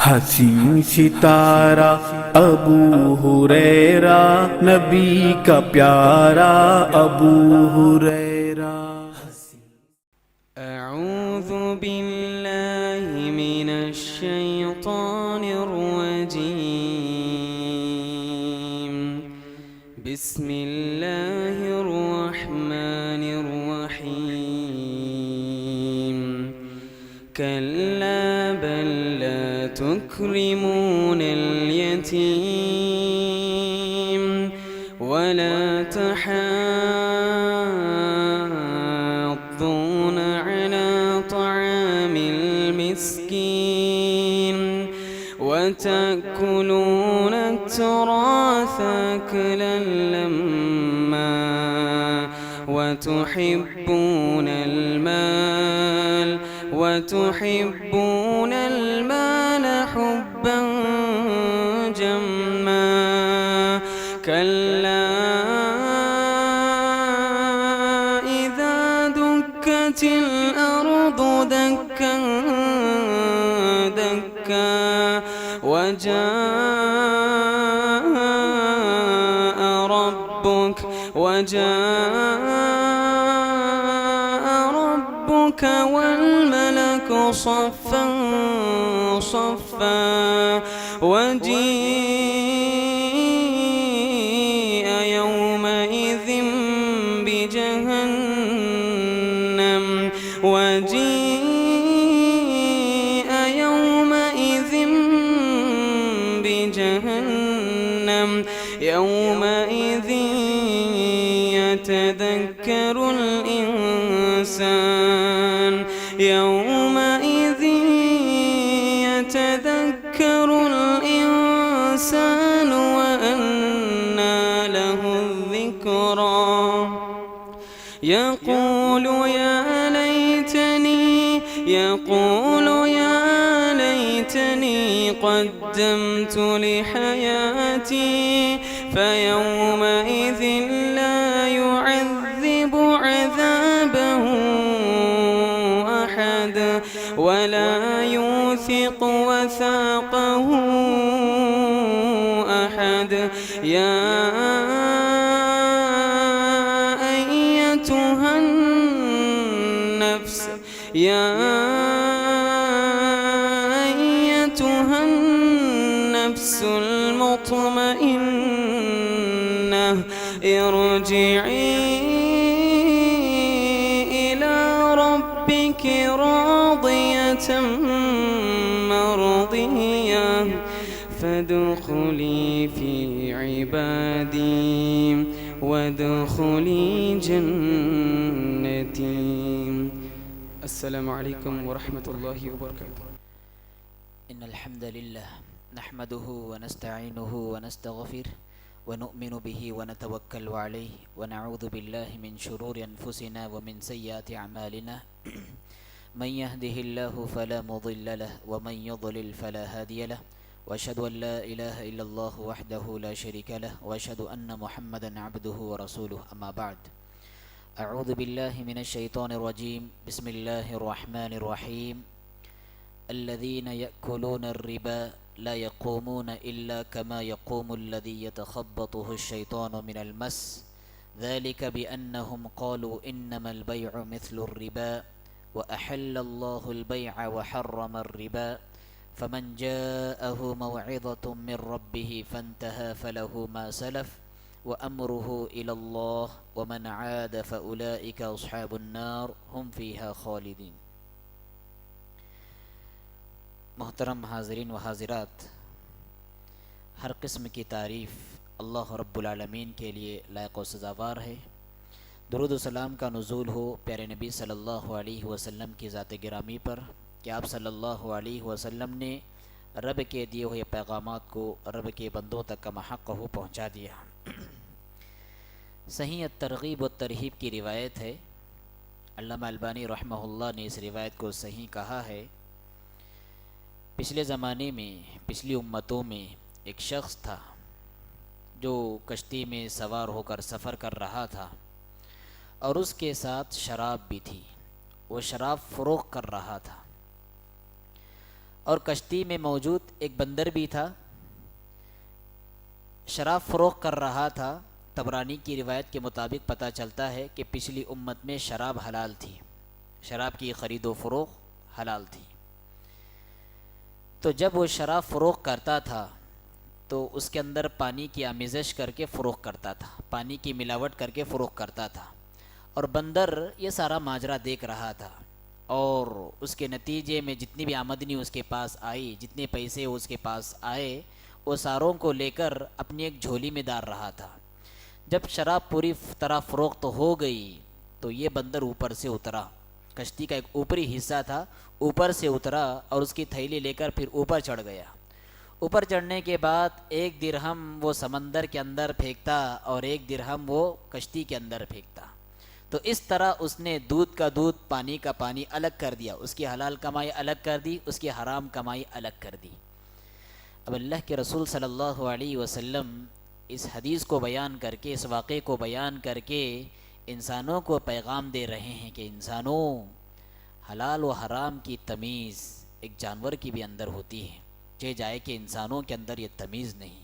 حسین ستارہ ابو ہریرہ نبی کا پیارا ابو ہریرہ۔ اعوذ باللہ من الشیطان الرجیم، بسم اللہ الرحمن الرحیم۔ کلا بل لا تکرمون الیتیم ولا تحاضون على طعام المسكين وتأكلون التراث أكلا لما وتحبون المال حبا جما كلا إذا دكت الأرض دكا دكا وجاء ربك والملك صفا صفا وجيء يومئذ بجهنم يومئذ يتذكر الإنسان وأنى له الذكرى يقول يا ليتني قدمت لحياتي فيومئذ لا يعذب عذابه أحد ولا يوثق وثاقه أحد يا أيتها النفس المطمئنة ارجعي إلى ربك راضية مرضية فادخلي في عبادي وادخلي جنتي۔ السلام علیکم ورحمۃ اللہ وبرکاتہ۔ ان الحمد لله نحمده ونستعينه ونستغفره ونؤمن به ونتوكل عليه ونعوذ بالله من شرور انفسنا ومن سيئات اعمالنا من يهده الله فلا مضل له ومن يضلل فلا هادي له واشهد ان لا اله الا الله وحده لا شريك له واشهد ان محمدا عبده ورسوله اما بعد۔ اعوذ باللہ من الشیطان الرجیم، بسم اللہ الرحمن الرحیم۔ الذین یأکلون الربا لا يقومون الا كما يقوم الذي يتخبطه الشیطان من المس ذلك بأنهم قالوا انما البيع مثل الربا وأحل الله البيع وحرم الربا فمن جاءه موعظة من ربه فانتهى فله ما سلف وأمره إلى الله ومن عاد فأولئك أصحاب النار هم فيها خالدين۔ محترم حاضرین و حاضرات، ہر قسم کی تعریف اللہ رب العالمین کے لیے لائق و سزاوار ہے۔ درود و سلام کا نزول ہو پیارے نبی صلی اللہ علیہ وسلم کی ذات گرامی پر کہ آپ صلی اللہ علیہ وسلم نے رب کے دیے ہوئے پیغامات کو رب کے بندوں تک کما حق ہو پہنچا دیا۔ صحیح الترغیب و ترہیب کی روایت ہے، علامہ البانی رحمہ اللہ نے اس روایت کو صحیح کہا ہے۔ پچھلے زمانے میں، پچھلی امتوں میں ایک شخص تھا جو کشتی میں سوار ہو کر سفر کر رہا تھا اور اس کے ساتھ شراب بھی تھی، وہ شراب فروخت کر رہا تھا۔ اور کشتی میں موجود ایک بندر بھی تھا، شراب فروخت کر رہا تھا۔ طبرانی کی روایت کے مطابق پتہ چلتا ہے کہ پچھلی امت میں شراب حلال تھی، شراب کی خرید و فروخت حلال تھی۔ تو جب وہ شراب فروخت کرتا تھا تو اس کے اندر پانی کی آمیزش کر کے فروخت کرتا تھا، پانی کی ملاوٹ کر کے فروخت کرتا تھا، اور بندر یہ سارا ماجرا دیکھ رہا تھا، اور اس کے نتیجے میں جتنی بھی آمدنی اس کے پاس آئی، جتنے پیسے اس کے پاس آئے، وہ ساروں کو لے کر اپنی ایک جھولی میں ڈال رہا تھا۔ جب شراب پوری طرح فروخت ہو گئی تو یہ بندر اوپر سے اترا، کشتی کا ایک اوپری حصہ تھا، اوپر سے اترا اور اس کی تھیلی لے کر پھر اوپر چڑھ گیا۔ اوپر چڑھنے کے بعد 1 درہم وہ سمندر کے اندر پھینکتا اور 1 درہم وہ کشتی کے اندر پھینکتا۔ تو اس طرح اس نے دودھ کا دودھ، پانی کا پانی الگ کر دیا، اس کی حلال کمائی الگ کر دی، اس کی حرام کمائی الگ کر دی۔ اب اللہ کے رسول صلی اللہ علیہ وسلم اس حدیث کو بیان کر کے، اس واقعے کو بیان کر کے انسانوں کو پیغام دے رہے ہیں کہ انسانوں، حلال و حرام کی تمیز ایک جانور کی بھی اندر ہوتی ہے، چہ جائے کہ انسانوں کے اندر یہ تمیز نہیں۔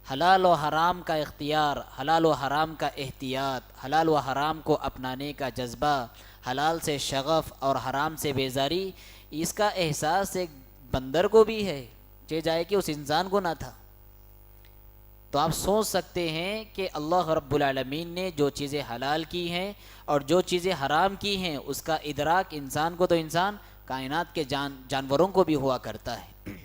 حلال و حرام کا اختیار، حلال و حرام کا احتیاط، حلال و حرام کو اپنانے کا جذبہ، حلال سے شغف اور حرام سے بیزاری، اس کا احساس ایک بندر کو بھی ہے، چہ جائے کہ اس انسان کو نہ تھا۔ تو آپ سوچ سکتے ہیں کہ اللہ رب العالمین نے جو چیزیں حلال کی ہیں اور جو چیزیں حرام کی ہیں، اس کا ادراک انسان کو تو انسان، کائنات کے جانوروں کو بھی ہوا کرتا ہے۔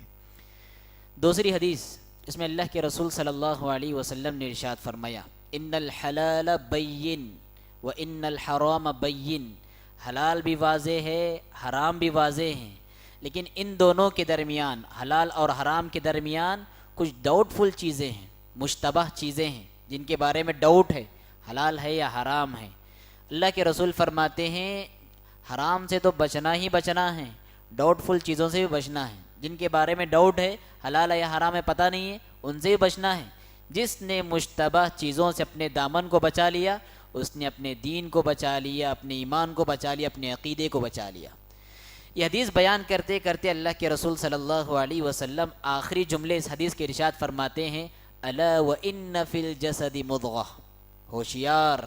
دوسری حدیث، اس میں اللہ کے رسول صلی اللہ علیہ وسلم نے ارشاد فرمایا، ان الحلال بین و ان الحرام بین، حلال بھی واضح ہے، حرام بھی واضح ہیں، لیکن ان دونوں کے درمیان، حلال اور حرام کے درمیان کچھ ڈاؤٹ فل چیزیں ہیں، مشتبہ چیزیں ہیں، جن کے بارے میں ڈاؤٹ ہے، حلال ہے یا حرام ہے۔ اللہ کے رسول فرماتے ہیں حرام سے تو بچنا ہی بچنا ہے، ڈاؤٹ فل چیزوں سے بھی بچنا ہے، جن کے بارے میں ڈاؤٹ ہے، حلال ہے یا حرام ہے پتہ نہیں ہے، ان سے بھی بچنا ہے۔ جس نے مشتبہ چیزوں سے اپنے دامن کو بچا لیا، اس نے اپنے دین کو بچا لیا، اپنے ایمان کو بچا لیا، اپنے عقیدے کو بچا لیا۔ یہ حدیث بیان کرتے کرتے اللہ کے رسول صلی اللہ علیہ وسلم آخری جملے اس حدیث کے ارشاد فرماتے ہیں، الا وان فی الجسد مضغہ، ہوشیار،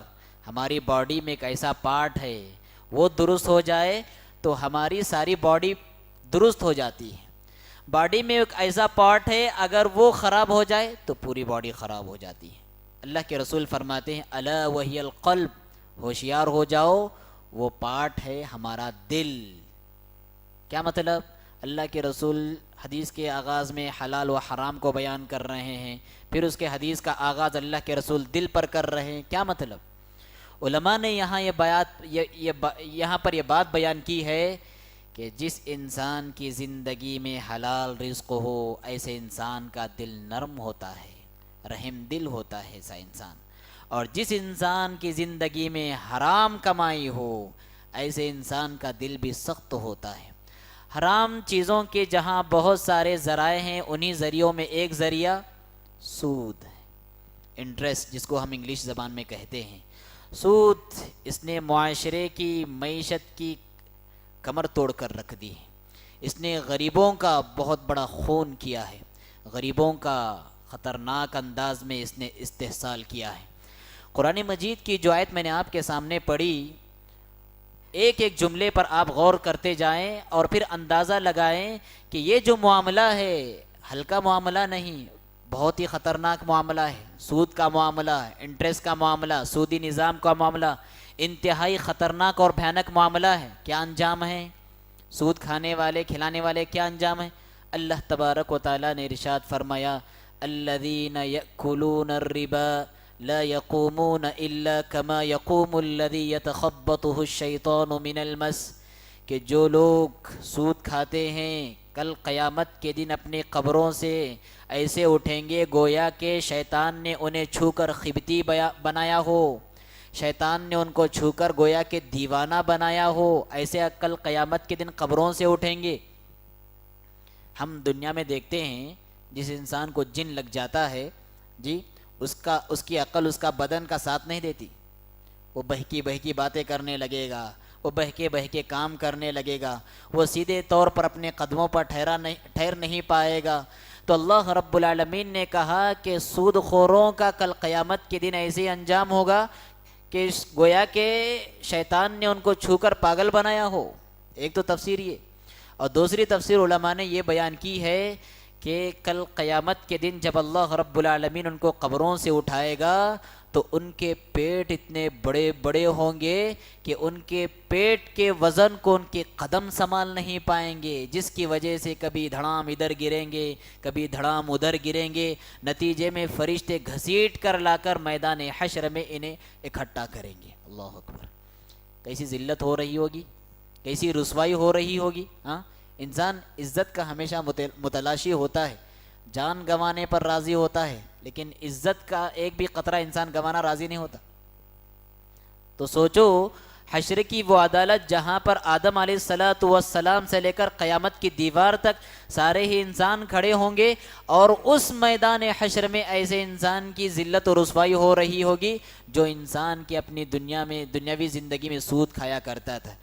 ہماری باڈی میں ایک ایسا پارٹ ہے، وہ درست ہو جائے تو ہماری ساری باڈی درست ہو جاتی ہے۔ باڈی میں ایک ایسا پارٹ ہے، اگر وہ خراب ہو جائے تو پوری باڈی خراب ہو جاتی ہے۔ اللہ کے رسول فرماتے ہیں الا وہی القلب، ہوشیار ہو جاؤ، وہ پارٹ ہے ہمارا دل۔ کیا مطلب؟ اللہ کے رسول حدیث کے آغاز میں حلال و حرام کو بیان کر رہے ہیں، پھر اس کے حدیث کا آغاز اللہ کے رسول دل پر کر رہے ہیں۔ کیا مطلب؟ علماء نے یہاں پر یہ بات بیان کی ہے کہ جس انسان کی زندگی میں حلال رزق ہو، ایسے انسان کا دل نرم ہوتا ہے، رحم دل ہوتا ہے ایسا انسان، اور جس انسان کی زندگی میں حرام کمائی ہو، ایسے انسان کا دل بھی سخت ہوتا ہے۔ حرام چیزوں کے جہاں بہت سارے ذرائع ہیں، انہی ذریعوں میں ایک ذریعہ سود ہے، انٹرسٹ جس کو ہم انگلش زبان میں کہتے ہیں۔ سود اس نے معاشرے کی معیشت کی کمر توڑ کر رکھ دی ہے، اس نے غریبوں کا بہت بڑا خون کیا ہے، غریبوں کا خطرناک انداز میں اس نے استحصال کیا ہے۔ قرآن مجید کی جو آیت میں نے آپ کے سامنے پڑھی، ایک ایک جملے پر آپ غور کرتے جائیں اور پھر اندازہ لگائیں کہ یہ جو معاملہ ہے ہلکا معاملہ نہیں، بہت ہی خطرناک معاملہ ہے۔ سود کا معاملہ، انٹرسٹ کا معاملہ، سودی نظام کا معاملہ انتہائی خطرناک اور بھیانک معاملہ ہے۔ کیا انجام ہے؟ سود کھانے والے، کھلانے والے کیا انجام ہے؟ اللہ تبارک و تعالیٰ نے ارشاد فرمایا، الذین یأکلون الربا لا يقومون الا كما يقوم الذي يتخبطه الشیطان من المس، کہ جو لوگ سود کھاتے ہیں کل قیامت کے دن اپنی قبروں سے ایسے اٹھیں گے گویا کہ شیطان نے انہیں چھو کر خبتی بنایا ہو، شیطان نے ان کو چھو کر گویا کہ دیوانہ بنایا ہو، ایسے کل قیامت کے دن قبروں سے اٹھیں گے۔ ہم دنیا میں دیکھتے ہیں جس انسان کو جن لگ جاتا ہے جی، اس کی عقل، اس کا بدن کا ساتھ نہیں دیتی، وہ بہکی بہکی باتیں کرنے لگے گا، وہ بہکے کام کرنے لگے گا، وہ سیدھے طور پر اپنے قدموں پر ٹھہر نہیں پائے گا۔ تو اللہ رب العالمین نے کہا کہ سود خوروں کا کل قیامت کے دن ایسے انجام ہوگا کہ گویا کہ شیطان نے ان کو چھو کر پاگل بنایا ہو۔ ایک تو تفسیر یہ، اور دوسری تفسیر علماء نے یہ بیان کی ہے کہ کل قیامت کے دن جب اللہ رب العالمین ان کو قبروں سے اٹھائے گا تو ان کے پیٹ اتنے بڑے بڑے ہوں گے کہ ان کے پیٹ کے وزن کو ان کے قدم سنبھال نہیں پائیں گے، جس کی وجہ سے کبھی دھڑام ادھر گریں گے، کبھی دھڑام ادھر گریں گے، نتیجے میں فرشتے گھسیٹ کر لا کر میدان حشر میں انہیں اکٹھا کریں گے۔ اللہ اکبر! کیسی ذلت ہو رہی ہوگی، کیسی رسوائی ہو رہی ہوگی۔ ہاں، انسان عزت کا ہمیشہ متلاشی ہوتا ہے، جان گنوانے پر راضی ہوتا ہے، لیکن عزت کا ایک بھی قطرہ انسان گنوانا راضی نہیں ہوتا۔ تو سوچو، حشر کی وہ عدالت جہاں پر آدم علیہ السلام سے لے کر قیامت کی دیوار تک سارے ہی انسان کھڑے ہوں گے، اور اس میدان حشر میں ایسے انسان کی ذلت و رسوائی ہو رہی ہوگی جو انسان کی اپنی دنیاوی زندگی میں سود کھایا کرتا تھا۔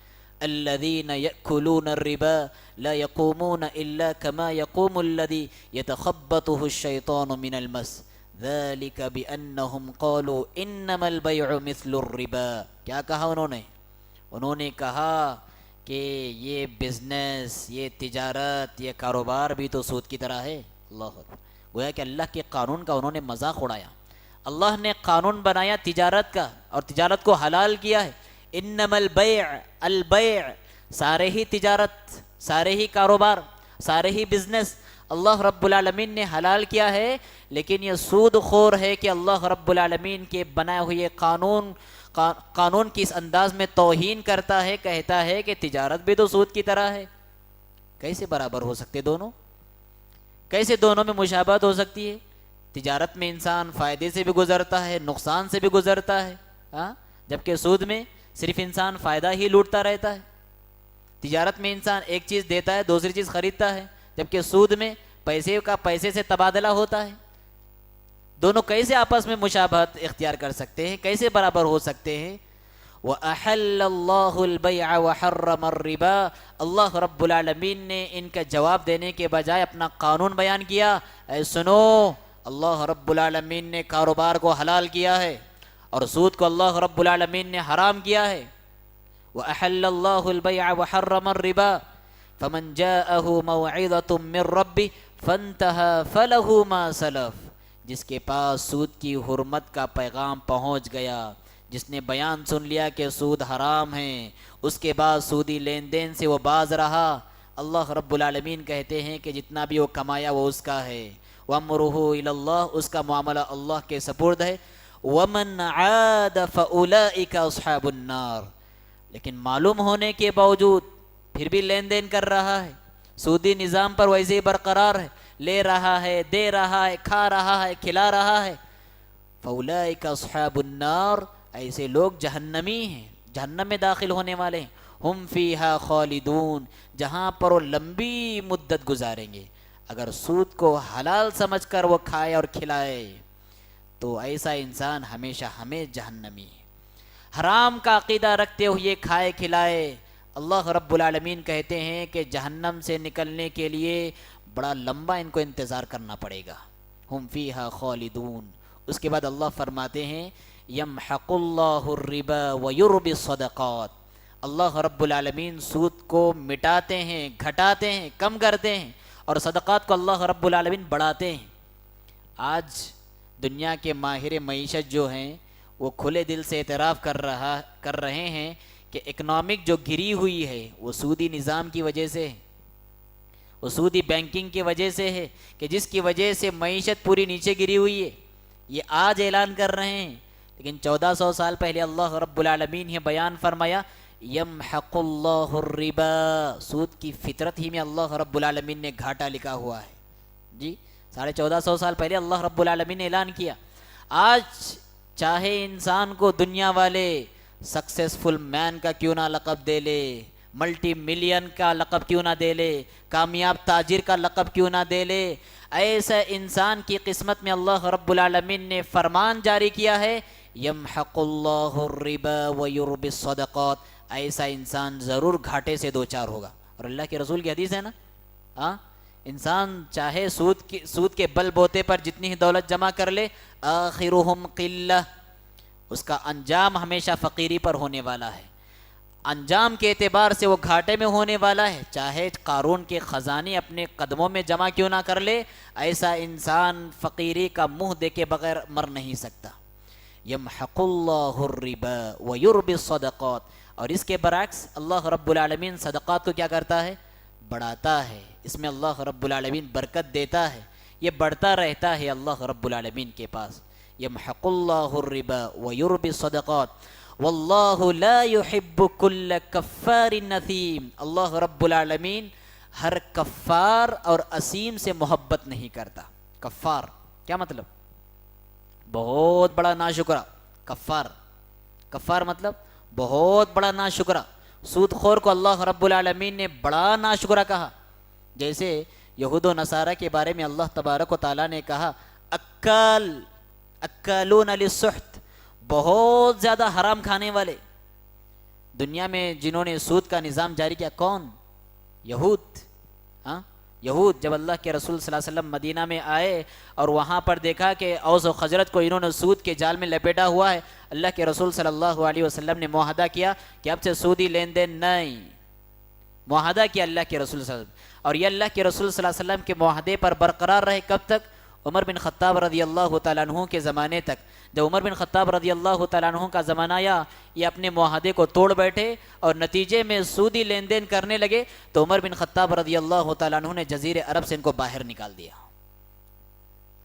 الذين يأكلون الربا لا يقومون إلا كما يقوم الذي يتخبطه الشيطان من المس ذلك بأنهم قالوا إنما البيع مثل الربا۔ کیا کہا انہوں نے کہا کہ یہ بزنس، یہ تجارت، یہ کاروبار بھی تو سود کی طرح ہے۔ اللہ اکبر! گویا کہ اللہ کے قانون کا انہوں نے مذاق اڑایا۔ اللہ نے قانون بنایا تجارت کا اور تجارت کو حلال کیا ہے۔ انما البیع، سارے ہی تجارت، سارے ہی کاروبار، سارے ہی بزنس اللہ رب العالمین نے حلال کیا ہے، لیکن یہ سود خور ہے کہ اللہ رب العالمین کے بنائے ہوئے قانون کی اس انداز میں توہین کرتا ہے، کہتا ہے کہ تجارت بھی تو سود کی طرح ہے۔ کیسے برابر ہو سکتے دونوں؟ کیسے دونوں میں مشابہت ہو سکتی ہے؟ تجارت میں انسان فائدے سے بھی گزرتا ہے، نقصان سے بھی گزرتا ہے، جبکہ سود میں صرف انسان فائدہ ہی لوٹتا رہتا ہے۔ تجارت میں انسان ایک چیز دیتا ہے، دوسری چیز خریدتا ہے، جبکہ سود میں پیسے سے تبادلہ ہوتا ہے۔ دونوں کیسے آپس میں مشابہت اختیار کر سکتے ہیں؟ کیسے برابر ہو سکتے ہیں؟ وَأَحَلَّ اللَّهُ الْبَيْعَ وَحَرَّمَ الرِّبَا۔ اللہ رب العالمین نے ان کا جواب دینے کے بجائے اپنا قانون بیان کیا۔ اے سنو، اللہ رب العالمین نے کاروبار کو حلال کیا ہے اور سود کو اللہ رب العالمین نے حرام کیا ہے۔ وَأَحَلَّ اللَّهُ الْبَيْعَ وَحَرَّمَ الرِّبَا فَمَنْ جَاءَهُ مَوْعِظَةٌ مِّن رَّبِّهِ فَانْتَهَى فَلَهُ مَا سَلَفَ۔ جس کے پاس سود کی حرمت کا پیغام پہنچ گیا، جس نے بیان سن لیا کہ سود حرام ہے، اس کے بعد سودی لین دین سے وہ باز رہا، اللہ رب العالمین کہتے ہیں کہ جتنا بھی وہ کمایا وہ اس کا ہے۔ وَأَمْرُهُ إِلَى اللَّهِ، اس کا معاملہ اللہ کے سپرد ہے۔ وَمَنْ عَادَ فَأُولَئِكَ أَصْحَابُ النَّارِ، لیکن معلوم ہونے کے باوجود پھر بھی لین دین کر رہا ہے، سودی نظام پر ویسے ہی برقرار ہے، لے رہا ہے، دے رہا ہے، کھا رہا ہے، کھلا رہا ہے۔ فَأُولَئِكَ أَصْحَابُ النَّارِ، ایسے لوگ جہنمی ہیں، جہنم میں داخل ہونے والے ہیں۔ ہم فیہا خالدون، جہاں پر وہ لمبی مدت گزاریں گے۔ اگر سود کو حلال سمجھ کر وہ کھائے اور کھلائے تو ایسا انسان ہمیشہ جہنمی ہے۔ حرام کا عقیدہ رکھتے ہوئے کھائے کھلائے، اللہ رب العالمین کہتے ہیں کہ جہنم سے نکلنے کے لیے بڑا لمبا ان کو انتظار کرنا پڑے گا۔ ہم فیہا خالدون۔ اس کے بعد اللہ فرماتے ہیں یمحق اللہ الربا ویربی الصدقات، اللہ رب العالمین سود کو مٹاتے ہیں، گھٹاتے ہیں، کم کرتے ہیں، اور صدقات کو اللہ رب العالمین بڑھاتے ہیں۔ آج دنیا کے ماہر معیشت جو ہیں وہ کھلے دل سے اعتراف کر رہے ہیں کہ اکنامک جو گری ہوئی ہے وہ سودی نظام کی وجہ سے ہے، وہ سودی بینکنگ کی وجہ سے ہے، کہ جس کی وجہ سے معیشت پوری نیچے گری ہوئی ہے۔ یہ آج اعلان کر رہے ہیں، لیکن 1400 سال پہلے اللہ رب العالمین نے بیان فرمایا یمحق اللہ الربا، سود کی فطرت ہی میں اللہ رب العالمین نے گھاٹا لکھا ہوا ہے۔ جی 1450 سال پہلے اللہ رب العالمین نے اعلان کیا۔ آج چاہے انسان کو دنیا والے سکسیسفل مین کا کیوں نہ لقب دے لے، ملٹی ملین کا لقب کیوں نہ دے لے، کامیاب تاجر کا لقب کیوں نہ دے لے، ایسا انسان کی قسمت میں اللہ رب العالمین نے فرمان جاری کیا ہے یمحق اللہ الربا ویربی الصدقات، ایسا انسان ضرور گھاٹے سے دو چار ہوگا. اور اللہ کے رسول کی حدیث ہے نا, ہاں, انسان چاہے سود کے بل بوتے پر جتنی ہی دولت جمع کر لے, آخرہم قلہ, اس کا انجام ہمیشہ فقیری پر ہونے والا ہے. انجام کے اعتبار سے وہ گھاٹے میں ہونے والا ہے. چاہے قارون کے خزانے اپنے قدموں میں جمع کیوں نہ کر لے, ایسا انسان فقیری کا منہ دیکھے بغیر مر نہیں سکتا. یمحق اللہ الربا ویربی الصدقات. اور اس کے برعکس اللہ رب العالمین صدقات کو کیا کرتا ہے, بڑھاتا ہے. اس میں اللہ رب العالمین برکت دیتا ہے, یہ بڑھتا رہتا ہے اللہ رب العالمین کے پاس. یمحق اللہ الربا ویربی الصدقات واللہ لا يحب کل کفار نثیم. اللہ رب العالمین ہر کفار اور اسیم سے محبت نہیں کرتا. کفار کیا مطلب؟ بہت بڑا ناشکرا. کفار مطلب بہت بڑا ناشکرا. سود خور کو اللہ رب العالمین نے بڑا ناشکرا کہا. جیسے یہود و نصارہ کے بارے میں اللہ تبارک و تعالیٰ نے کہا اکالون للسحت, بہت زیادہ حرام کھانے والے. دنیا میں جنہوں نے سود کا نظام جاری کیا کون؟ یہود. ہاں, یہود. جب اللہ کے رسول صلی اللہ علیہ وسلم مدینہ میں آئے اور وہاں پر دیکھا کہ اوس و خزرج کو انہوں نے سود کے جال میں لپیٹا ہوا ہے, اللہ کے رسول صلی اللہ علیہ وسلم نے معاہدہ کیا کہ اب سے سودی لین دین نہیں. معاہدہ کیا اللہ کے رسول صلی اللہ علیہ وسلم, اور یہ اللہ کے رسول صلی اللہ علیہ وسلم کے معاہدے پر برقرار رہے. کب تک؟ عمر بن خطاب رضی اللہ تعالیٰ عنہ کے زمانے تک. جب عمر بن خطاب رضی اللہ تعالیٰ عنہ کا زمانہ آیا, یہ اپنے معاہدے کو توڑ بیٹھے اور نتیجے میں سودی لین دین کرنے لگے, تو عمر بن خطاب رضی اللہ تعالیٰ عنہ نے جزیرے عرب سے ان کو باہر نکال دیا.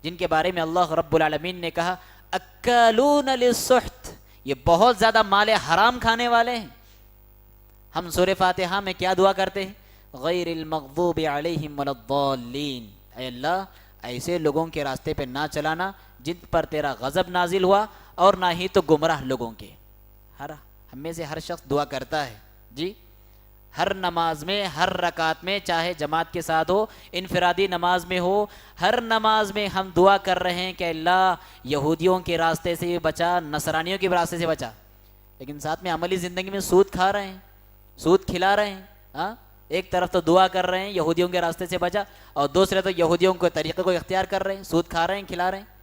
جن کے بارے میں اللہ رب العالمین نے کہا اکالون للسحت, یہ بہت زیادہ مال حرام کھانے والے ہیں. ہم سورہ فاتحہ میں کیا دعا کرتے ہیں؟ غیر المغضوب علیہم ولا الضالین. اے اللہ, ایسے لوگوں کے راستے پہ نہ چلانا جن پر تیرا غضب نازل ہوا, اور نہ ہی تو گمراہ لوگوں کے. ہم میں سے ہر شخص دعا کرتا ہے جی, ہر نماز میں, ہر رکعت میں, چاہے جماعت کے ساتھ ہو, انفرادی نماز میں ہو, ہر نماز میں ہم دعا کر رہے ہیں کہ اللہ یہودیوں کے راستے سے بچا, نصرانیوں کے راستے سے بچا. لیکن ساتھ میں عملی زندگی میں سود کھا رہے ہیں, سود کھلا رہے ہیں. ہاں, ایک طرف تو دعا کر رہے ہیں یہودیوں کے راستے سے بچا, اور دوسرے تو یہودیوں کے طریقے کو اختیار کر رہے ہیں, سود کھا رہے ہیں, کھلا رہے ہیں.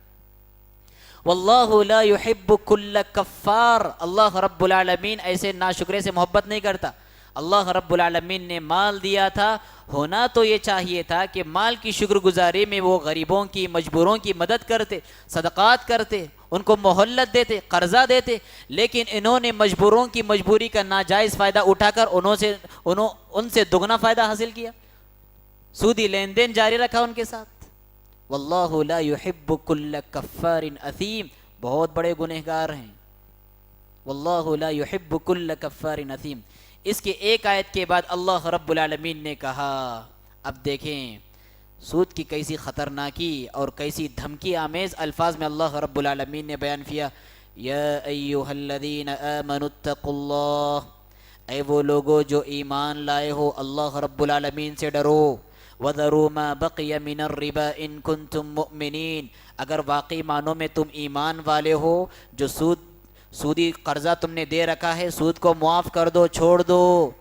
واللہ لا يحب کل کفار. اللہ رب العالمین ایسے ناشکرے سے محبت نہیں کرتا. اللہ رب العالمین نے مال دیا تھا, ہونا تو یہ چاہیے تھا کہ مال کی شکر گزاری میں وہ غریبوں کی, مجبوروں کی مدد کرتے, صدقات کرتے, ان کو مہلت دیتے, قرضہ دیتے. لیکن انہوں نے مجبوروں کی مجبوری کا ناجائز فائدہ اٹھا کر ان سے دگنا فائدہ حاصل کیا, سودی لین دین جاری رکھا ان کے ساتھ. واللہ لا يحب کل کفار اثیم, بہت بڑے گنہگار ہیں. واللہ لا يحب کل کفار اثیم. اس کے ایک آیت کے بعد اللہ رب العالمین نے کہا, اب دیکھیں سود کی کیسی خطرناکی اور کیسی دھمکی آمیز الفاظ میں اللہ رب العالمین نے بیان کیا. یا ایھا الذین آمنوا اتقوا اللہ, اے وہ لوگو جو ایمان لائے ہو, اللہ رب العالمین سے ڈرو. وَذَرُوا مَا بَقِيَ مِنَ الرِّبَا إِن كُنتُم مُؤْمِنِينَ, اگر واقعی معنوں میں تم ایمان والے ہو, جو سودی قرضہ تم نے دے رکھا ہے, سود کو معاف کر دو, چھوڑ دو.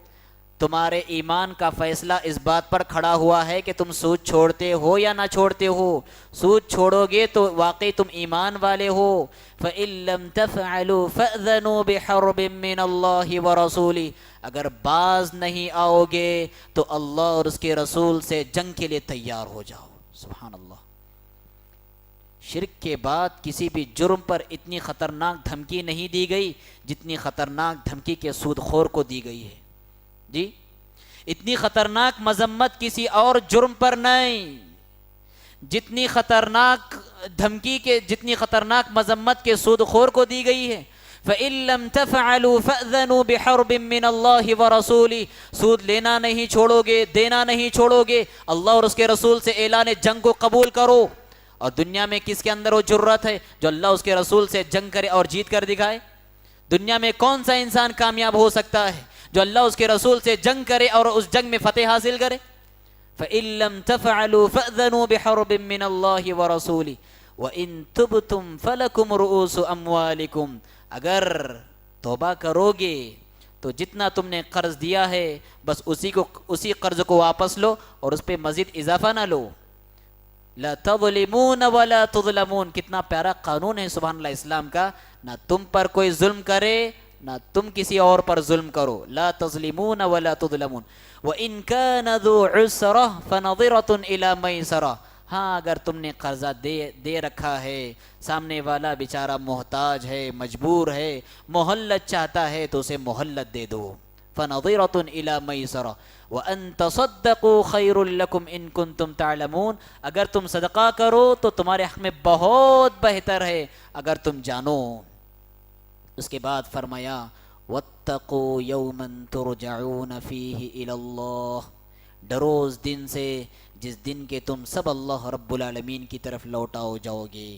تمہارے ایمان کا فیصلہ اس بات پر کھڑا ہوا ہے کہ تم سود چھوڑتے ہو یا نہ چھوڑتے ہو. سود چھوڑو گے تو واقعی تم ایمان والے ہو. فَإِن لَّمْ تَفْعَلُوا فَأْذَنُوا بِحَرْبٍ مِّنَ اللَّهِ وَرَسُولِهِ, اگر باز نہیں آؤ گے تو اللہ اور اس کے رسول سے جنگ کے لیے تیار ہو جاؤ. سبحان اللہ. شرک کے بعد کسی بھی جرم پر اتنی خطرناک دھمکی نہیں دی گئی جتنی خطرناک دھمکی کے سود خور کو دی گئی ہے. جی, اتنی خطرناک مذمت کسی اور جرم پر نہیں, جتنی خطرناک دھمکی کے, جتنی خطرناک مذمت کے سود خور کو دی گئی ہے. فَإِن لَّمْ تَفْعَلُوا فَأْذَنُوا بِحَرْبٍ مِّنَ اللَّهِ وَرَسُولِهِ, سود لینا نہیں چھوڑو گے, دینا نہیں چھوڑو گے, اللہ اور اس کے رسول سے اعلان جنگ کو قبول کرو. اور دنیا میں کس کے اندر وہ جرت ہے جو اللہ اس کے رسول سے جنگ کرے اور جیت کر دکھائے؟ دنیا میں کون سا انسان کامیاب ہو سکتا ہے جو اللہ اس کے رسول سے جنگ کرے اور اس جنگ میں فتح حاصل کرے؟ فَإِن لَّمْ تَفْعَلُوا فَأْذَنُوا بِحَرْبٍ مِّنَ اللَّهِ وَرَسُولِهِ وَإِن تُبْتُمْ فَلَكُمْ رُءُوسُ أَمْوَالِكُمْ, اگر توبہ کرو گے تو جتنا تم نے قرض دیا ہے بس اسی قرض کو واپس لو اور اس پہ مزید اضافہ نہ لو. لا تظلمون ولا تظلمون، کتنا پیارا قانون ہے سبحان اللہ اسلام کا. نہ تم پر کوئی ظلم کرے نہ تم کسی اور پر ظلم کرو. لا تظلمون ولا تظلمون. وَإِن كَانَ ذُو عُسْرَةٍ فَنَظِرَةٌ إِلَى مَيْسَرَةٍ. ہاں اگر تم نے قرضہ دے رکھا ہے، سامنے والا بیچارہ محتاج ہے، مجبور ہے، مہلت چاہتا ہے تو اسے مہلت دے دو. فَنَظِرَةٌ إِلَى مَيْسَرَةٍ وَأَن تَصَدَّقُوا خَيْرٌ لَكُمْ إِن كُنتُمْ تَعْلَمُونَ. اگر تم صدقہ کرو تو تمہارے حق میں بہت بہتر ہے اگر تم جانو. اس کے بعد فرمایا وَاتَّقُوا يَوْمًا تُرْجَعُونَ فِيهِ إِلَى اللَّهِ. ڈرو اس دن سے جس دن کے تم سب اللہ رب العالمین کی طرف لوٹاؤ جاؤ گے.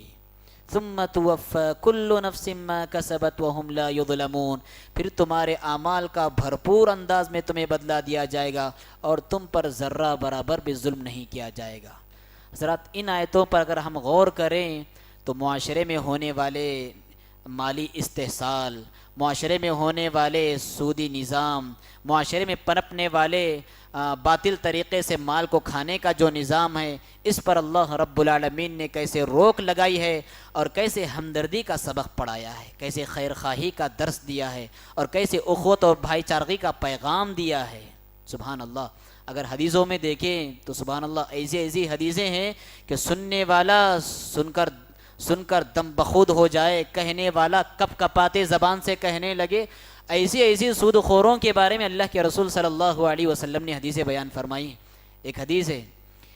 ثم توفى كل نفس ما كسبت وهم لا يظلمون. پھر تمہارے اعمال کا بھرپور انداز میں تمہیں بدلہ دیا جائے گا اور تم پر ذرہ برابر بھی ظلم نہیں کیا جائے گا. حضرات ان آیتوں پر اگر ہم غور کریں تو معاشرے میں ہونے والے مالی استحصال، معاشرے میں ہونے والے سودی نظام، معاشرے میں پنپنے والے باطل طریقے سے مال کو کھانے کا جو نظام ہے، اس پر اللہ رب العالمین نے کیسے روک لگائی ہے اور کیسے ہمدردی کا سبق پڑھایا ہے، کیسے خیر خواہی کا درس دیا ہے اور کیسے اخوت اور بھائی چارگی کا پیغام دیا ہے. سبحان اللہ. اگر حدیثوں میں دیکھیں تو سبحان اللہ ایسی حدیثیں ہیں کہ سننے والا سن کر دم بخود ہو جائے، کہنے والا کپ کپاتے زبان سے کہنے لگے. ایسی سود خوروں کے بارے میں اللہ کے رسول صلی اللہ علیہ وسلم نے حدیثیں بیان فرمائی. ایک حدیث ہے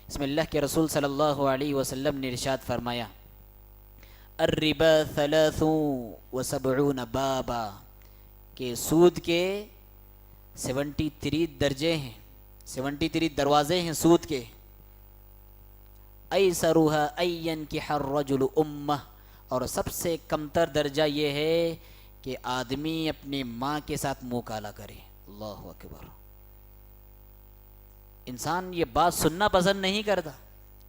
اس میں اللہ کے رسول صلی اللہ علیہ وسلم نے ارشاد فرمایا الربا 73 بابا، کہ سود کے 73 درجے ہیں، 73 دروازے ہیں سود کے. ایسرها ان ينكح الرجل امه، اور سب سے کمتر درجہ یہ ہے کہ آدمی اپنی ماں کے ساتھ منہ کالا کرے. اللہ اکبر. انسان یہ بات سننا پسند نہیں کرتا.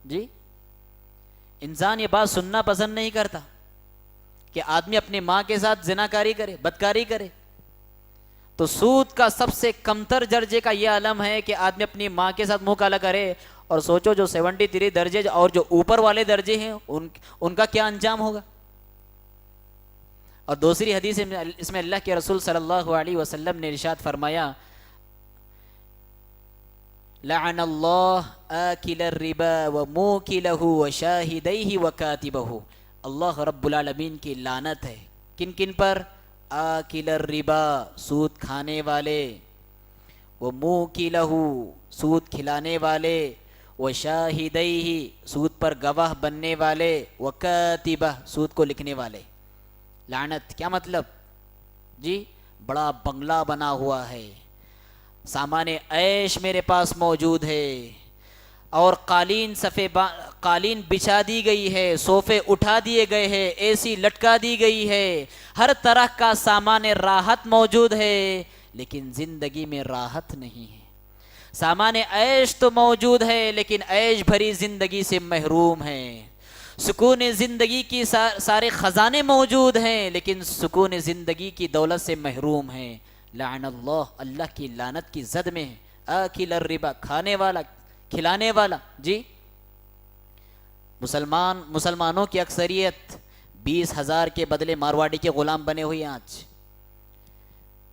جی انسان یہ بات سننا پسند نہیں کرتا کہ آدمی اپنی ماں کے ساتھ زناکاری کرے، بدکاری کرے. تو سود کا سب سے کمتر درجے کا یہ عالم ہے کہ آدمی اپنی ماں کے ساتھ منہ کالا کرے. اور سوچو جو 73 درجے اور جو اوپر والے درجے ہیں ان کا کیا انجام ہوگا. اور دوسری حدیث اس میں اللہ کے رسول صلی اللہ علیہ وسلم نے ارشاد فرمایا لعن اللہ آکل الربا وموکلہ وشاہدیہ وکاتبہ. اللہ رب العالمین کی لعنت ہے کن کن پر؟ آکل الربا، سود کھانے والے، وموکلہ، سود کھلانے والے، وشاہدیہ، سود پر گواہ بننے والے، وکاتبہ، سود کو لکھنے والے. لعنت کیا مطلب؟ جی بڑا بنگلہ بنا ہوا ہے، سامان عیش میرے پاس موجود ہے، اور قالین بچھا دی گئی ہے، صوفے اٹھا دیے گئے ہیں، اے سی لٹکا دی گئی ہے، ہر طرح کا سامان راحت موجود ہے، لیکن زندگی میں راحت نہیں ہے. سامان عیش تو موجود ہے لیکن عیش بھری زندگی سے محروم ہے. سکون زندگی کی سارے خزانے موجود ہیں لیکن سکون زندگی کی دولت سے محروم ہیں. لعن اللہ، اللہ کی لعنت کی زد میں ہے. آکل الربا، کھانے والا، کھلانے والا. جی مسلمانوں کی اکثریت 20,000 کے بدلے مارواڑی کے غلام بنے ہوئے ہیں. آج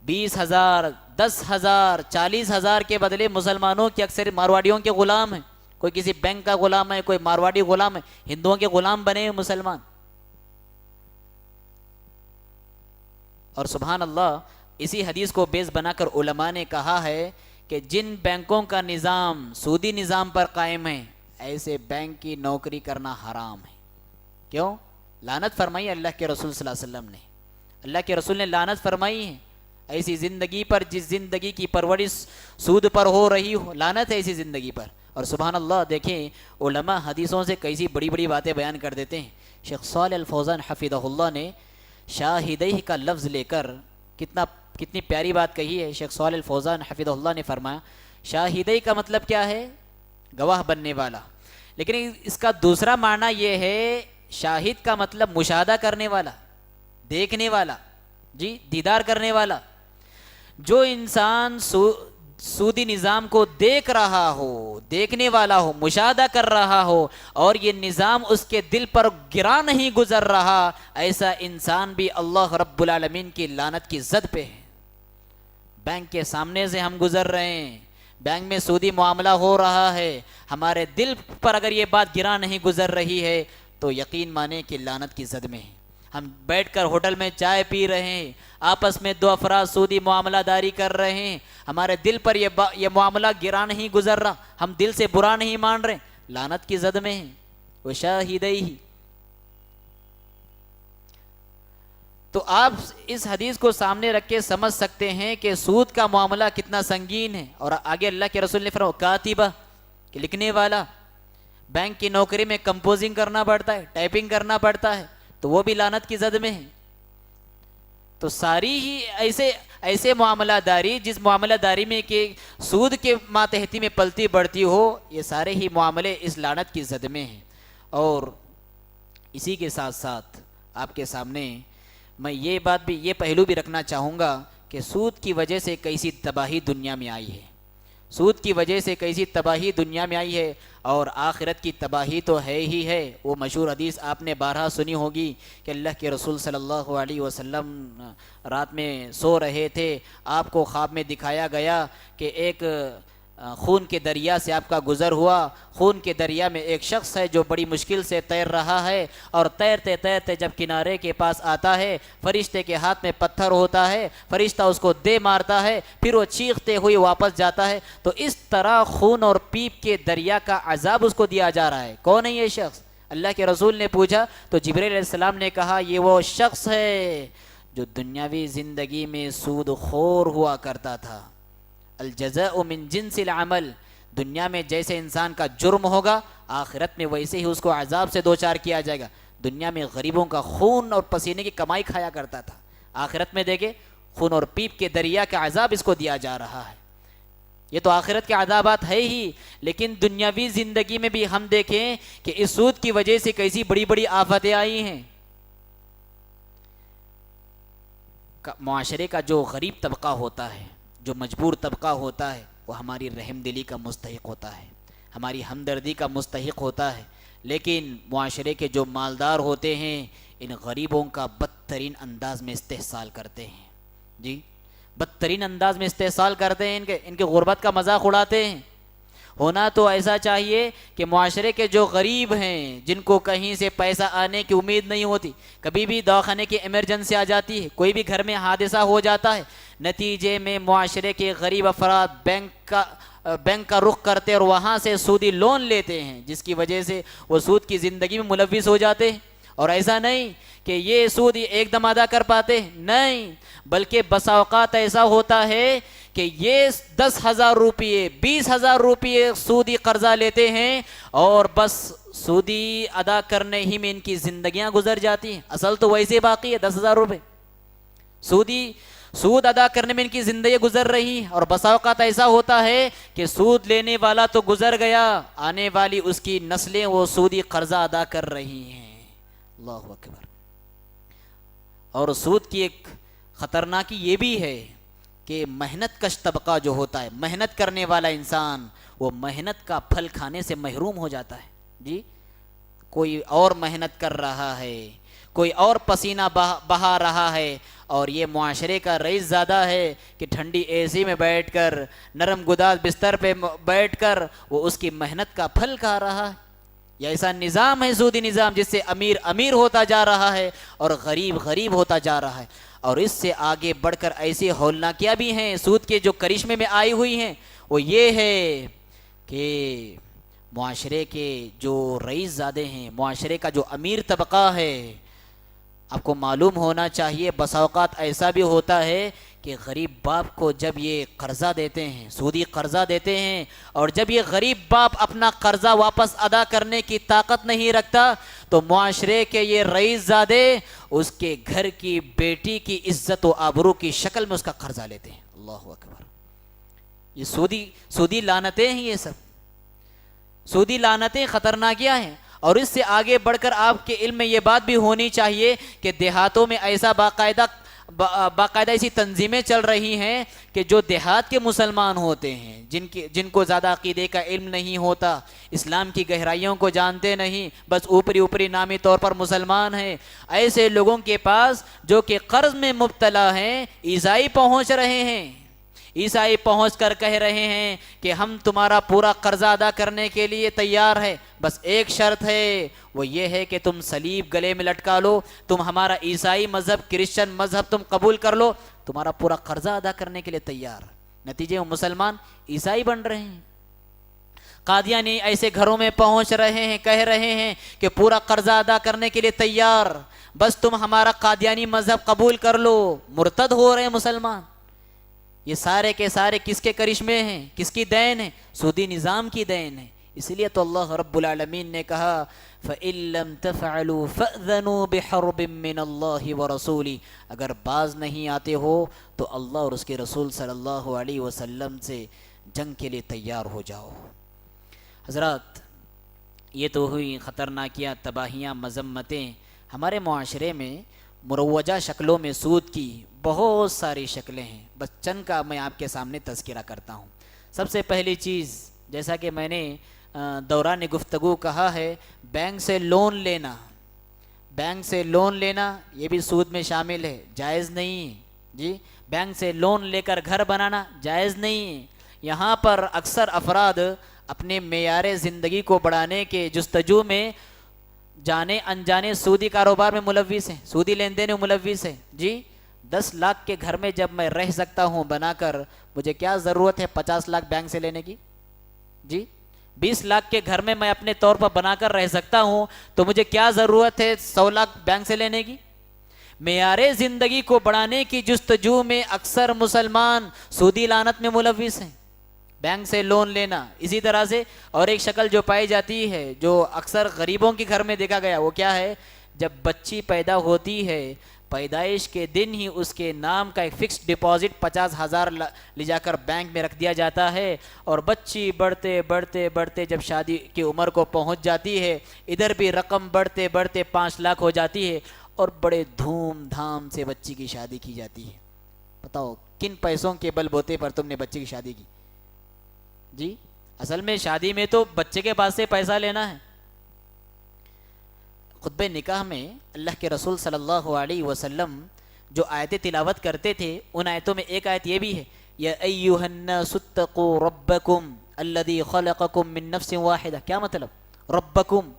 20,000، 10,000، 40,000 کے بدلے مسلمانوں کی اکثر مارواڑیوں کے غلام ہیں. کوئی کسی بینک کا غلام ہے، کوئی مارواڑی غلام ہے، ہندوؤں کے غلام بنے ہیں مسلمان. اور سبحان اللہ اسی حدیث کو بیس بنا کر علماء نے کہا ہے کہ جن بینکوں کا نظام سودی نظام پر قائم ہے ایسے بینک کی نوکری کرنا حرام ہے. کیوں؟ لعنت فرمائی اللہ کے رسول صلی اللہ علیہ وسلم نے. اللہ کے رسول نے لعنت فرمائی ہے ایسی زندگی پر جس زندگی کی پرورش سود پر ہو رہی ہو. لعنت ہے ایسی زندگی پر. اور سبحان اللہ دیکھیں علماء حدیثوں سے کیسی بڑی بڑی باتیں بیان کر دیتے ہیں. شیخ صالح الفوزان حفظہ اللہ نے شاہدیہ کا لفظ لے کر کتنی پیاری بات کہی ہے. شیخ صالح الفوزان حفظہ اللہ نے فرمایا شاہدیہ کا مطلب کیا ہے؟ گواہ بننے والا. لیکن اس کا دوسرا معنی یہ ہے شاہد کا مطلب مشاہدہ کرنے والا، دیکھنے والا، جی دیدار کرنے والا. جو انسان سودی نظام کو دیکھ رہا ہو، دیکھنے والا ہو، مشاہدہ کر رہا ہو اور یہ نظام اس کے دل پر گرا نہیں گزر رہا، ایسا انسان بھی اللہ رب العالمین کی لعنت کی زد پہ ہے۔ بینک کے سامنے سے ہم گزر رہے ہیں، بینک میں سودی معاملہ ہو رہا ہے، ہمارے دل پر اگر یہ بات گرا نہیں گزر رہی ہے تو یقین مانے کہ لعنت کی زد میں ہے۔ ہم بیٹھ کر ہوٹل میں چائے پی رہے ہیں، آپس میں دو افراد سودی معاملہ داری کر رہے ہیں، ہمارے دل پر یہ معاملہ گرا نہیں گزر رہا، ہم دل سے برا نہیں مان رہے، لعنت کی زد میں ہیں۔ وشاہدیہ، تو آپ اس حدیث کو سامنے رکھ کے سمجھ سکتے ہیں کہ سود کا معاملہ کتنا سنگین ہے۔ اور آگے اللہ کے رسول نے فرمایا کاتبہ، کہ لکھنے والا، بینک کی نوکری میں کمپوزنگ کرنا پڑتا ہے، ٹائپنگ کرنا پڑتا ہے، تو وہ بھی لعنت کی زد میں ہے۔ تو ساری ہی ایسے معاملہ داری، جس معاملہ داری میں کہ سود کے ماتحتی میں پلتی بڑھتی ہو، یہ سارے ہی معاملے اس لعنت کی زد میں ہیں۔ اور اسی کے ساتھ ساتھ آپ کے سامنے میں یہ پہلو بھی رکھنا چاہوں گا کہ سود کی وجہ سے کیسی تباہی دنیا میں آئی ہے، سود کی وجہ سے کیسی تباہی دنیا میں آئی ہے، اور آخرت کی تباہی تو ہے ہی ہے۔ وہ مشہور حدیث آپ نے بارہا سنی ہوگی کہ اللہ کے رسول صلی اللہ علیہ وسلم رات میں سو رہے تھے، آپ کو خواب میں دکھایا گیا کہ ایک خون کے دریا سے آپ کا گزر ہوا، خون کے دریا میں ایک شخص ہے جو بڑی مشکل سے تیر رہا ہے، اور تیرتے تیرتے جب کنارے کے پاس آتا ہے، فرشتے کے ہاتھ میں پتھر ہوتا ہے، فرشتہ اس کو دے مارتا ہے، پھر وہ چیختے ہوئے واپس جاتا ہے۔ تو اس طرح خون اور پیپ کے دریا کا عذاب اس کو دیا جا رہا ہے۔ کون ہے یہ شخص؟ اللہ کے رسول نے پوچھا تو جبرائیل علیہ السلام نے کہا یہ وہ شخص ہے جو دنیاوی زندگی میں سود خور ہوا کرتا تھا۔ الجزاء من جنس العمل، دنیا میں جیسے انسان کا جرم ہوگا آخرت میں ویسے ہی اس کو عذاب سے دوچار کیا جائے گا۔ دنیا میں غریبوں کا خون اور پسینے کی کمائی کھایا کرتا تھا، آخرت میں دیکھیں خون اور پیپ کے دریا کا عذاب اس کو دیا جا رہا ہے۔ یہ تو آخرت کے عذابات ہے ہی، لیکن دنیاوی زندگی میں بھی ہم دیکھیں کہ اس سود کی وجہ سے کیسی بڑی بڑی آفتیں آئی ہیں۔ معاشرے کا جو غریب طبقہ ہوتا ہے، جو مجبور طبقہ ہوتا ہے، وہ ہماری رحم دلی کا مستحق ہوتا ہے، ہماری ہمدردی کا مستحق ہوتا ہے، لیکن معاشرے کے جو مالدار ہوتے ہیں ان غریبوں کا بدترین انداز میں استحصال کرتے ہیں، جی بدترین انداز میں استحصال کرتے ہیں، ان کے غربت کا مذاق اڑاتے ہیں۔ ہونا تو ایسا چاہیے کہ معاشرے کے جو غریب ہیں، جن کو کہیں سے پیسہ آنے کی امید نہیں ہوتی، کبھی بھی دواخانے کی ایمرجنسی آ جاتی ہے، کوئی بھی گھر میں حادثہ ہو جاتا ہے، نتیجے میں معاشرے کے غریب افراد بینک کا رخ کرتے اور وہاں سے سودی لون لیتے ہیں، جس کی وجہ سے وہ سود کی زندگی میں ملوث ہو جاتے ہیں۔ اور ایسا نہیں کہ یہ سود ایک دم ادا کر پاتے ہیں، نہیں، بلکہ بسا اوقات ایسا ہوتا ہے کہ یہ 10,000 روپئے 20,000 روپئے سودی قرضہ لیتے ہیں اور بس سودی ادا کرنے ہی میں ان کی زندگیاں گزر جاتی ہیں، اصل تو ویسے باقی ہے 10,000 روپئے، سود ادا کرنے میں ان کی زندگی گزر رہی، اور بسا اوقات ایسا ہوتا ہے کہ سود لینے والا تو گزر گیا، آنے والی اس کی نسلیں وہ سودی قرضہ ادا کر رہی ہیں۔ اللہ اکبر۔ اور سود کی ایک خطرناکی یہ بھی ہے کہ محنت کش طبقہ جو ہوتا ہے، محنت کرنے والا انسان، وہ محنت کا پھل کھانے سے محروم ہو جاتا ہے۔ جی کوئی اور محنت کر رہا ہے، کوئی اور پسینہ بہا رہا ہے، اور یہ معاشرے کا رئیس زیادہ ہے کہ ٹھنڈی اے سی میں بیٹھ کر، نرم گداز بستر پہ بیٹھ کر وہ اس کی محنت کا پھل کھا رہا ہے۔ یہ ایسا نظام ہے سودی نظام، جس سے امیر امیر ہوتا جا رہا ہے اور غریب غریب ہوتا جا رہا ہے۔ اور اس سے آگے بڑھ کر ایسی ہولناکیاں بھی ہیں سود کے جو کرشمے میں آئی ہوئی ہیں، وہ یہ ہے کہ معاشرے کے جو رئیس زادے ہیں، معاشرے کا جو امیر طبقہ ہے، آپ کو معلوم ہونا چاہیے بسا اوقات ایسا بھی ہوتا ہے کہ غریب باپ کو جب یہ قرضہ دیتے ہیں، سودی قرضہ دیتے ہیں، اور جب یہ غریب باپ اپنا قرضہ واپس ادا کرنے کی طاقت نہیں رکھتا تو معاشرے کے یہ رئیس زادے اس کے گھر کی بیٹی کی عزت و آبرو کی شکل میں اس کا قرضہ لیتے ہیں۔ اللہ اکبر۔ یہ سودی لعنتیں ہیں، یہ سب سودی لعنتیں خطرناکیاں ہیں۔ اور اس سے آگے بڑھ کر آپ کے علم میں یہ بات بھی ہونی چاہیے کہ دیہاتوں میں ایسا باقاعدہ باقاعدہ ایسی تنظیمیں چل رہی ہیں کہ جو دیہات کے مسلمان ہوتے ہیں، جن کو زیادہ عقیدے کا علم نہیں ہوتا، اسلام کی گہرائیوں کو جانتے نہیں، بس اوپری نامی طور پر مسلمان ہیں، ایسے لوگوں کے پاس جو کہ قرض میں مبتلا ہیں، عیسائی پہنچ رہے ہیں، عیسائی پہنچ کر کہہ رہے ہیں کہ ہم تمہارا پورا قرضہ ادا کرنے کے لیے تیار ہے، بس ایک شرط ہے، وہ یہ ہے کہ تم صلیب گلے میں لٹکا لو، تم ہمارا عیسائی مذہب، کرسچن مذہب تم قبول کر لو، تمہارا پورا قرضہ ادا کرنے کے لیے تیار۔ نتیجے میں مسلمان عیسائی بن رہے ہیں۔ قادیانی ایسے گھروں میں پہنچ رہے ہیں، کہہ رہے ہیں کہ پورا قرضہ ادا کرنے کے لیے تیار، بس تم ہمارا قادیانی مذہب قبول کر لو۔ مرتد ہو رہے ہیں مسلمان۔ یہ سارے کے سارے کس کے کرشمے ہیں، کس کی دین ہے؟ سودی نظام کی دین ہے۔ اس لیے تو اللہ رب العالمین نے کہا فَإِن لَّمْ تَفْعَلُوا فَأْذَنُوا بِحَرْبٍ مِّنَ اللَّهِ وَرَسُولِهِ، اگر باز نہیں آتے ہو تو اللہ اور اس کے رسول صلی اللہ علیہ وسلم سے جنگ کے لیے تیار ہو جاؤ۔ حضرات، یہ تو ہوئی خطرناکیاں، تباہیاں، مذمتیں۔ ہمارے معاشرے میں مروجہ شکلوں میں سود کی بہت ساری شکلیں ہیں، بس چند کا میں آپ کے سامنے تذکرہ کرتا ہوں۔ سب سے پہلی چیز، جیسا کہ میں نے دوران گفتگو کہا ہے، بینک سے لون لینا۔ بینک سے لون لینا یہ بھی سود میں شامل ہے، جائز نہیں ہے جی۔ بینک سے لون لے کر گھر بنانا جائز نہیں ہے۔ یہاں پر اکثر افراد اپنے معیار زندگی کو بڑھانے کے جستجو میں جانے انجانے سودی کاروبار میں ملوث ہیں، سودی لین دین میں ملوث ہیں جی۔ 10 لاکھ کے گھر میں جب میں رہ سکتا ہوں بنا کر، مجھے کیا ضرورت ہے 50 لاکھ بینک سے لینے کی جی؟ 20 لاکھ کے گھر میں میں اپنے طور پر بنا کر رہ سکتا ہوں، تو مجھے کیا ضرورت ہے 100 لاکھ بینک سے لینے کی؟ معیار زندگی کو بڑھانے کی جستجو میں اکثر مسلمان سودی لعنت میں ملوث ہیں، بینک سے لون لینا۔ اسی طرح سے اور ایک شکل جو پائی جاتی ہے، جو اکثر غریبوں کے گھر میں دیکھا گیا، وہ کیا ہے؟ جب بچی پیدا ہوتی ہے، پیدائش کے دن ہی اس کے نام کا ایک فکس ڈپازٹ 50,000 لے جا کر بینک میں رکھ دیا جاتا ہے، اور بچی بڑھتے بڑھتے بڑھتے جب شادی کی عمر کو پہنچ جاتی ہے، ادھر بھی رقم بڑھتے بڑھتے 5 لاکھ ہو جاتی ہے، اور بڑے دھوم دھام سے بچی کی شادی کی جاتی ہے۔ بتاؤ کن پیسوں کے بل بوتے پر تم نے بچی کی شادی کی جی؟ اصل میں شادی میں تو بچے کے پاس سے پیسہ لینا ہے۔ خطبہ نکاح میں اللہ کے رسول صلی اللہ علیہ وسلم جو آیتیں تلاوت کرتے تھے، ان آیتوں میں ایک آیت یہ بھی ہے، یا ایھا الناس اتقوا ربکم الذی خلقکم من نفس واحدہ۔ کیا مطلب؟ ربکم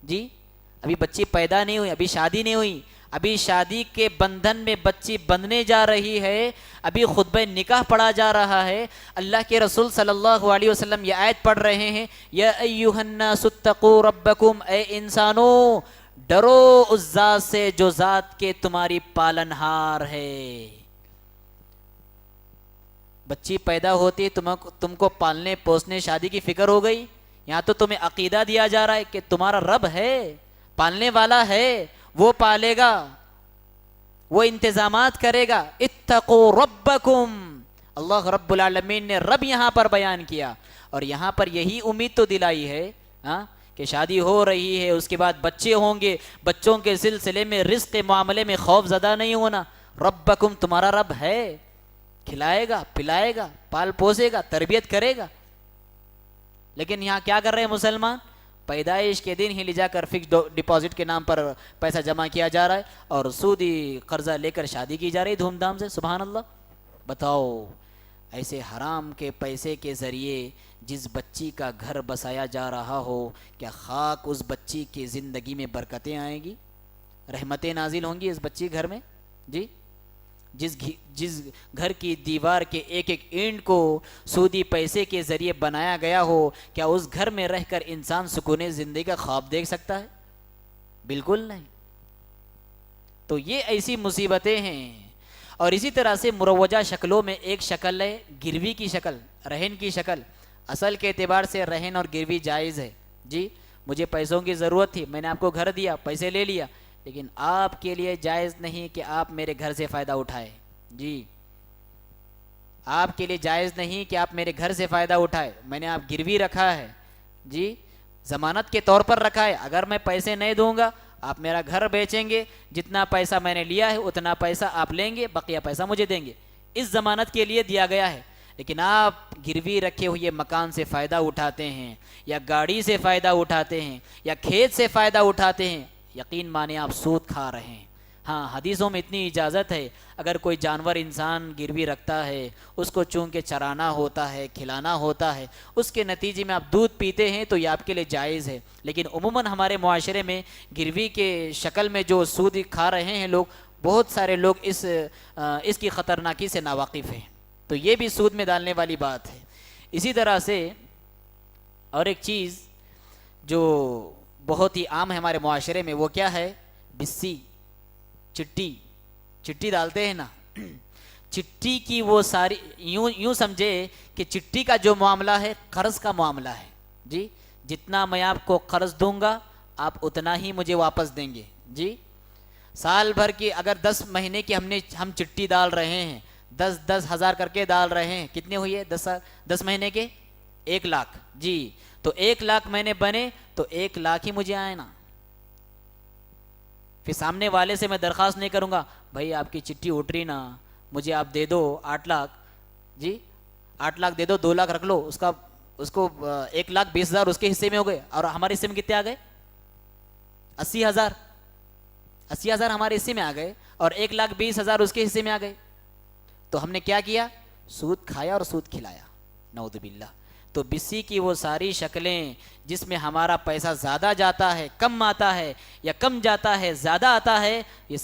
جی، ابھی بچی پیدا نہیں ہوئی، ابھی شادی نہیں ہوئی، ابھی شادی کے بندھن میں بچی بندھنے جا رہی ہے، ابھی خطبہ نکاح پڑھا جا رہا ہے، اللہ کے رسول صلی اللہ علیہ وسلم یہ آیت پڑھ رہے ہیں، یا ایھا الناس اتقوا ربکم، اے انسانوں ڈرو اس ذات سے جو ذات کے تمہاری پالنہار ہے۔ بچی پیدا ہوتی تم کو پالنے پوسنے شادی کی فکر ہو گئی، یہاں تو تمہیں عقیدہ دیا جا رہا ہے کہ تمہارا رب ہے، پالنے والا ہے، وہ پالے گا، وہ انتظامات کرے گا۔ اتقوا ربکم، اللہ رب العالمین نے رب یہاں پر بیان کیا، اور یہاں پر یہی امید تو دلائی ہے کہ شادی ہو رہی ہے، اس کے بعد بچے ہوں گے، بچوں کے سلسلے میں رزق کے معاملے میں خوف زدہ نہیں ہونا۔ ربکم، تمہارا رب ہے، کھلائے گا، پلائے گا، پال پوسے گا، تربیت کرے گا۔ لیکن یہاں کیا کر رہے ہیں مسلمان؟ پیدائش کے دن ہی لے جا کر فکس ڈپازٹ کے نام پر پیسہ جمع کیا جا رہا ہے، اور سودی قرضہ لے کر شادی کی جا رہی ہے دھوم دھام سے۔ سبحان اللہ۔ بتاؤ ایسے حرام کے پیسے کے ذریعے جس بچی کا گھر بسایا جا رہا ہو، کیا خاک اس بچی کی زندگی میں برکتیں آئیں گی، رحمتیں نازل ہوں گی اس بچی گھر میں جی؟ جس گھر کی دیوار کے ایک ایک اینٹ کو سودی پیسے کے ذریعے بنایا گیا ہو، کیا اس گھر میں رہ کر انسان سکون زندگی کا خواب دیکھ سکتا ہے؟ بالکل نہیں۔ تو یہ ایسی مصیبتیں ہیں۔ اور اسی طرح سے مروجہ شکلوں میں ایک شکل ہے گروی کی شکل، رہن کی شکل۔ اصل کے اعتبار سے رہن اور گروی جائز ہے جی۔ مجھے پیسوں کی ضرورت تھی، میں نے آپ کو گھر دیا، پیسے لے لیا، لیکن آپ کے لیے جائز نہیں کہ آپ میرے گھر سے فائدہ اٹھائے جی۔ آپ کے لیے جائز نہیں کہ آپ میرے گھر سے فائدہ اٹھائے، میں نے آپ گروی رکھا ہے جی، ضمانت کے طور پر رکھا ہے، اگر میں پیسے نہیں دوں گا آپ میرا گھر بیچیں گے، جتنا پیسہ میں نے لیا ہے اتنا پیسہ آپ لیں گے، بقیہ پیسہ مجھے دیں گے، اس ضمانت کے لیے دیا گیا ہے۔ لیکن آپ گروی رکھے ہوئے مکان سے فائدہ اٹھاتے ہیں، یا گاڑی سے فائدہ اٹھاتے ہیں، یا کھیت سے فائدہ اٹھاتے ہیں، یقین مانیں آپ سود کھا رہے ہیں۔ ہاں، حدیثوں میں اتنی اجازت ہے، اگر کوئی جانور انسان گروی رکھتا ہے، اس کو چونکہ چرانا ہوتا ہے، کھلانا ہوتا ہے، اس کے نتیجے میں آپ دودھ پیتے ہیں تو یہ آپ کے لیے جائز ہے۔ لیکن عموماً ہمارے معاشرے میں گروی کے شکل میں جو سود کھا رہے ہیں لوگ، بہت سارے لوگ اس کی خطرناکی سے ناواقف ہیں، تو یہ بھی سود میں ڈالنے والی بات ہے۔ اسی طرح سے اور ایک چیز جو بہت ہی عام ہے ہمارے معاشرے میں، وہ کیا ہے؟ بسی، چٹی ڈالتے ہیں نا، چٹی کی وہ ساری یوں سمجھے کہ چٹی کا جو معاملہ ہے قرض کا معاملہ ہے جی، جتنا میں آپ کو قرض دوں گا آپ اتنا ہی مجھے واپس دیں گے جی۔ سال بھر کی اگر 10 مہینے کی ہم چٹی ڈال رہے ہیں، 10 ہزار کر کے ڈال رہے ہیں، کتنے ہوئی ہے 10 مہینے کے 1 لاکھ جی، تو 1 لاکھ مہینے بنے تو 1 لاکھ ہی مجھے آئے نا۔ پھر سامنے والے سے میں درخواست نہیں کروں گا بھائی آپ کی چٹھی اٹھ رہی نا، مجھے آپ دے دو 8 لاکھ جی، 8 لاکھ دے دو، 2 لاکھ رکھ لو، اس کو 1,20,000 اس کے حصے میں ہو گئے، اور ہمارے حصے میں کتنے آ گئے؟ 80,000 ہمارے حصے میں آ گئے، اور 1,20,000 اس کے حصے میں آ گئے، تو ہم نے کیا کیا؟ سود کھایا اور سود کھلایا، نعوذ باللہ۔ تو بسی کی وہ ساری شکلیں جس میں ہمارا پیسہ زیادہ جاتا ہے، کم آتا ہے، یا کم جاتا ہے زیادہ آتا ہے، یہ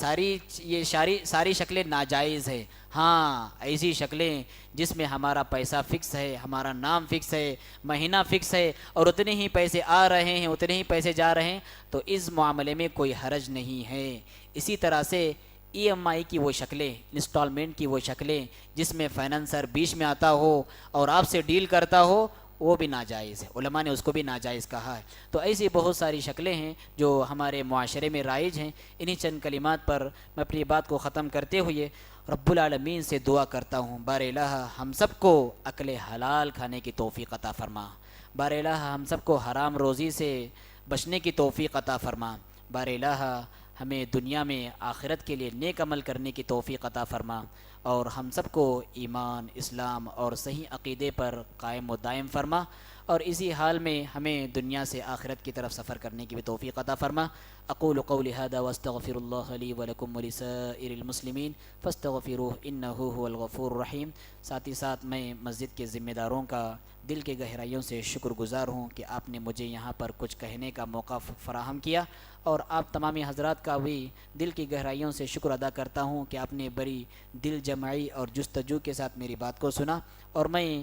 ساری شکلیں ناجائز ہے۔ ہاں، ایسی شکلیں جس میں ہمارا پیسہ فکس ہے، ہمارا نام فکس ہے، مہینہ فکس ہے، اور اتنے ہی پیسے آ رہے ہیں اتنے ہی پیسے جا رہے ہیں، تو اس معاملے میں کوئی حرج نہیں ہے۔ اسی طرح سے EMI کی وہ شکلیں، انسٹالمنٹ کی وہ شکلیں جس میں فائنانسر بیچ میں آتا ہو اور آپ سے ڈیل کرتا ہو، وہ بھی ناجائز ہے، علماء نے اس کو بھی ناجائز کہا ہے۔ تو ایسی بہت ساری شکلیں ہیں جو ہمارے معاشرے میں رائج ہیں۔ انہی چند کلمات پر میں اپنی بات کو ختم کرتے ہوئے رب العالمین سے دعا کرتا ہوں، بار الہ ہم سب کو اکل حلال کھانے کی توفیق عطا فرما، بار الہ ہم سب کو حرام روزی سے بچنے کی توفیق عطا فرما، بار الہ ہمیں دنیا میں آخرت کے لیے نیک عمل کرنے کی توفیق عطا فرما، اور ہم سب کو ایمان، اسلام اور صحیح عقیدے پر قائم و دائم فرما، اور اسی حال میں ہمیں دنیا سے آخرت کی طرف سفر کرنے کی بھی توفیق عطا فرما۔ اقول قولی ھذا واستغفر اللہ لی ولکم ولسائر المسلمین فاستغفروہ انہ ھو الغفور الرحیم۔ ساتھ ہی ساتھ میں مسجد کے ذمہ داروں کا دل کے گہرائیوں سے شکر گزار ہوں کہ آپ نے مجھے یہاں پر کچھ کہنے کا موقع فراہم کیا، اور آپ تمامی حضرات کا بھی دل کی گہرائیوں سے شکر ادا کرتا ہوں کہ آپ نے بڑی دل جمعی اور جستجو کے ساتھ میری بات کو سنا، اور میں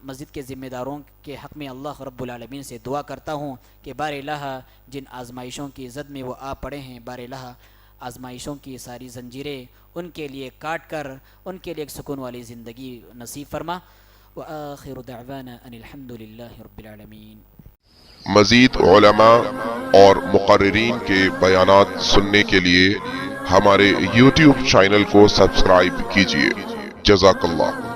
مسجد کے ذمہ داروں کے حق میں اللہ رب العالمین سے دعا کرتا ہوں کہ بار الہ جن آزمائشوں کی زد میں وہ آ پڑے ہیں، بار الہ آزمائشوں کی ساری زنجیریں ان کے لیے کاٹ کر ان کے لیے ایک سکون والی زندگی نصیب فرما۔ وآخر دعوانا ان الحمد للہ رب العالمین۔ مزید علماء اور مقررین کے بیانات سننے کے لیے ہمارے YouTube چینل کو سبسکرائب کیجیے۔ جزاک اللہ۔